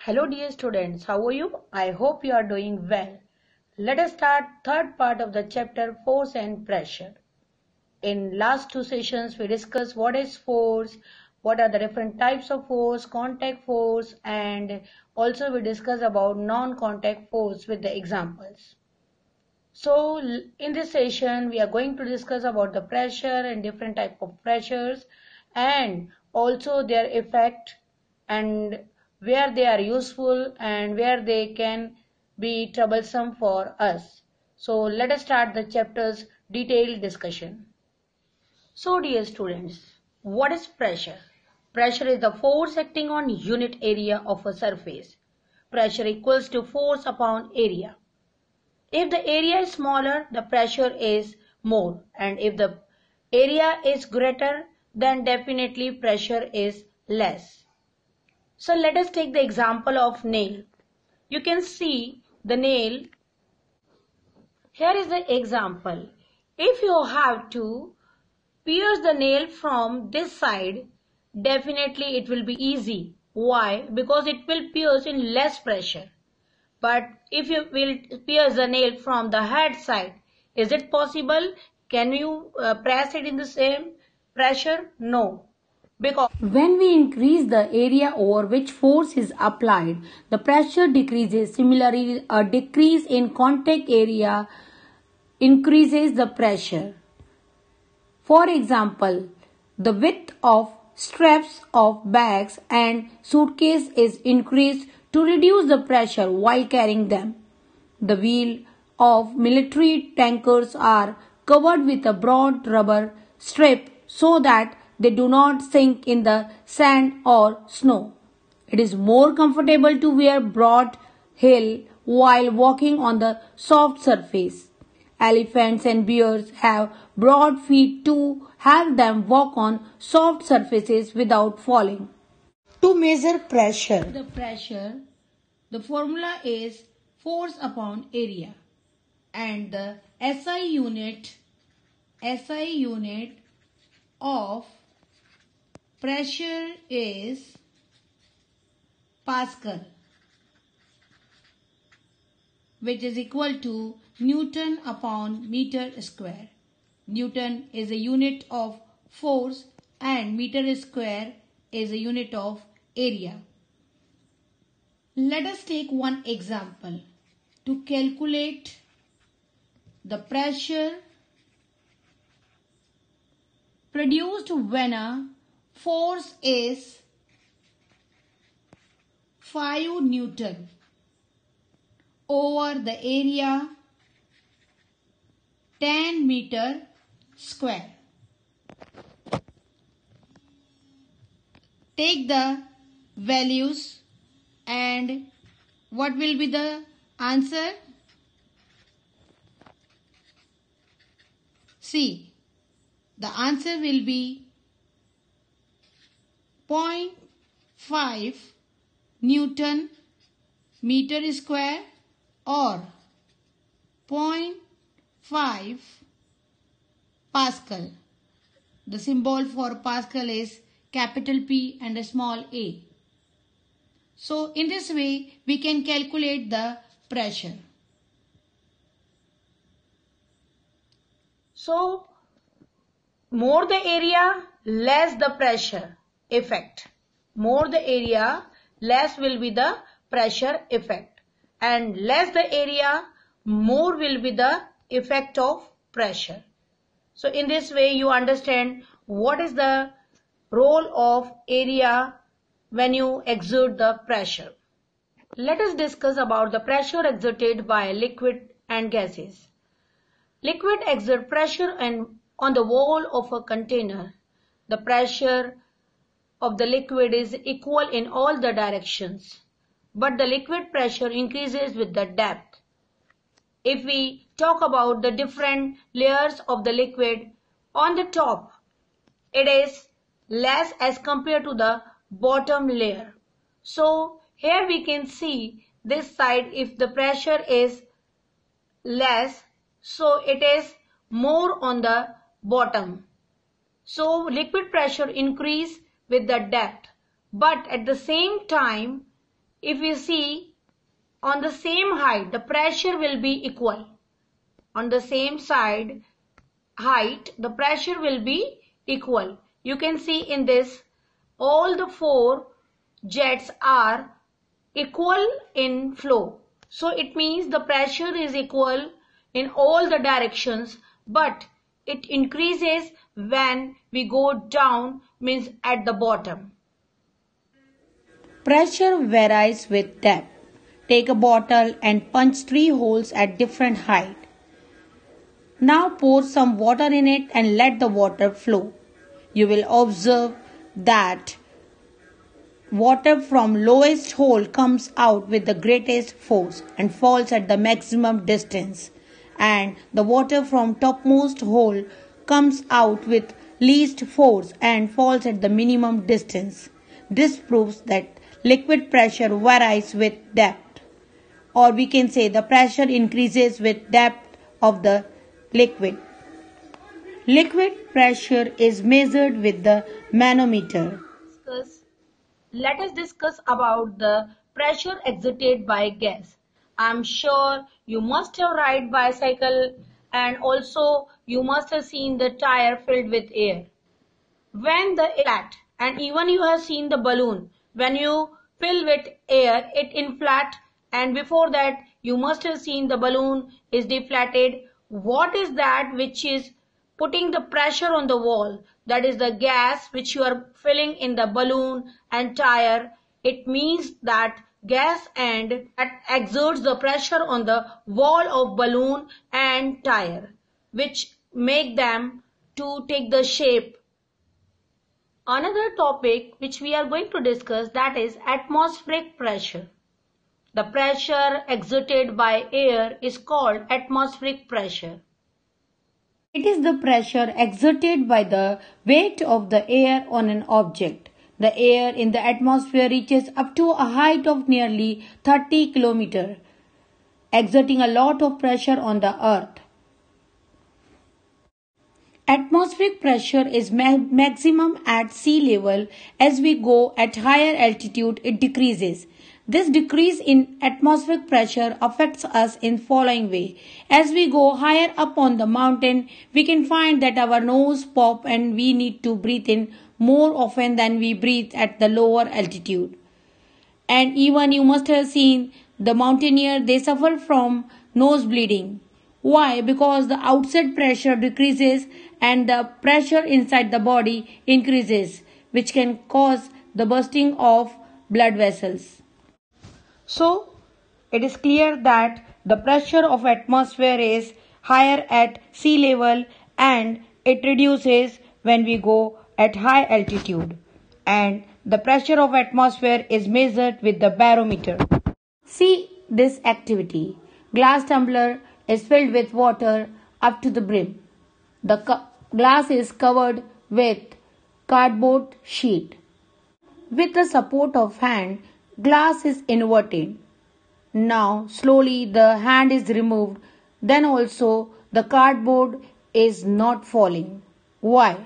Hello dear students, how are you? I hope you are doing well. Let us start third part of the chapter force and pressure. In last two sessions we discussed what is force, what are the different types of force, contact force, and also we discussed about non-contact force with the examples. So in this session we are going to discuss about the pressure and different type of pressures and also their effect and where they are useful and where they can be troublesome for us. So let us start the chapter's detailed discussion. So dear students, what is pressure? Pressure is the force acting on unit area of a surface. Pressure equals to force upon area. If the area is smaller, the pressure is more, and if the area is greater, then definitely pressure is less. So let us take the example of nail. You can see the nail. Here is the example. If you have to pierce the nail from this side, definitely it will be easy. Why? Because it will pierce in less pressure. But if you will pierce the nail from the head side, is it possible? Can you press it in the same pressure? No. Because when we increase the area over which force is applied, the pressure decreases. Similarly, a decrease in contact area increases the pressure. For example, the width of straps of bags and suitcase is increased to reduce the pressure while carrying them. The wheel of military tankers are covered with a broad rubber strip so that they do not sink in the sand or snow. It is more comfortable to wear broad heel while walking on the soft surface. Elephants and bears have broad feet to help them walk on soft surfaces without falling. To measure pressure, the formula is force upon area, and the SI unit of pressure is Pascal, which is equal to Newton upon meter square. Newton is a unit of force and meter square is a unit of area. Let us take one example to calculate the pressure produced when a force is 5 Newton over the area 10 meter square. Take the values and what will be the answer? See, the answer will be 0.5 Newton meter square or 0.5 Pascal. The symbol for Pascal is capital P and a small a. So in this way we can calculate the pressure. So more the area, less the pressure effect. More the area, less will be the pressure effect. And less the area, more will be the effect of pressure. So in this way you understand what is the role of area when you exert the pressure. Let us discuss about the pressure exerted by liquid and gases. Liquid exert pressure on the wall of a container. The pressure of the liquid is equal in all the directions, but the liquid pressure increases with the depth. If we talk about the different layers of the liquid, on the top it is less as compared to the bottom layer. So here we can see this side, if the pressure is less, so it is more on the bottom. So liquid pressure increase with the depth, but at the same time if we see on the same height, the pressure will be equal. On the same side height, the pressure will be equal. You can see in this, all the 4 jets are equal in flow. So it means the pressure is equal in all the directions, but it increases when we go down, means at the bottom. Pressure varies with depth. Take a bottle and punch 3 holes at different height. Now pour some water in it and let the water flow. You will observe that water from lowest hole comes out with the greatest force and falls at the maximum distance, and the water from topmost hole comes out with least force and falls at the minimum distance. This proves that liquid pressure varies with depth, or we can say the pressure increases with depth of the liquid. Liquid pressure is measured with the manometer. Let us discuss about the pressure exerted by gas. I am sure you must have ride bicycle and also you must have seen the tire filled with air. When the flat, and even you have seen the balloon, when you fill with air, it inflate, and before that you must have seen the balloon is deflated. What is that which is putting the pressure on the wall? That is the gas which you are filling in the balloon and tire. It means that gas and that exerts the pressure on the wall of balloon and tire, which make them to take the shape. Another topic which we are going to discuss, that is atmospheric pressure. The pressure exerted by air is called atmospheric pressure. It is the pressure exerted by the weight of the air on an object. The air in the atmosphere reaches up to a height of nearly 30 km, exerting a lot of pressure on the earth. Atmospheric pressure is maximum at sea level. As we go at higher altitude, it decreases. This decrease in atmospheric pressure affects us in following way. As we go higher up on the mountain, we can find that our nose pop and we need to breathe in more often than we breathe at the lower altitude. And even you must have seen the mountaineer, they suffer from nose bleeding. Why? Because the outside pressure decreases and the pressure inside the body increases, which can cause the bursting of blood vessels. So, it is clear that the pressure of atmosphere is higher at sea level and it reduces when we go at high altitude. And the pressure of atmosphere is measured with the barometer. See this activity. Glass tumbler is filled with water up to the brim. The glass is covered with cardboard sheet. With the support of hand, glass is inverted. Now slowly the hand is removed. Then also the cardboard is not falling. Why?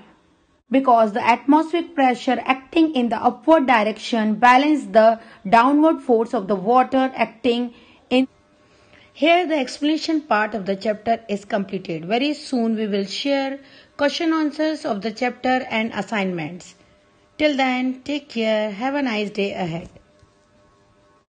Because the atmospheric pressure acting in the upward direction balances the downward force of the water acting in. Here the explanation part of the chapter is completed. Very soon we will share question answers of the chapter and assignments. Till then, take care. Have a nice day ahead.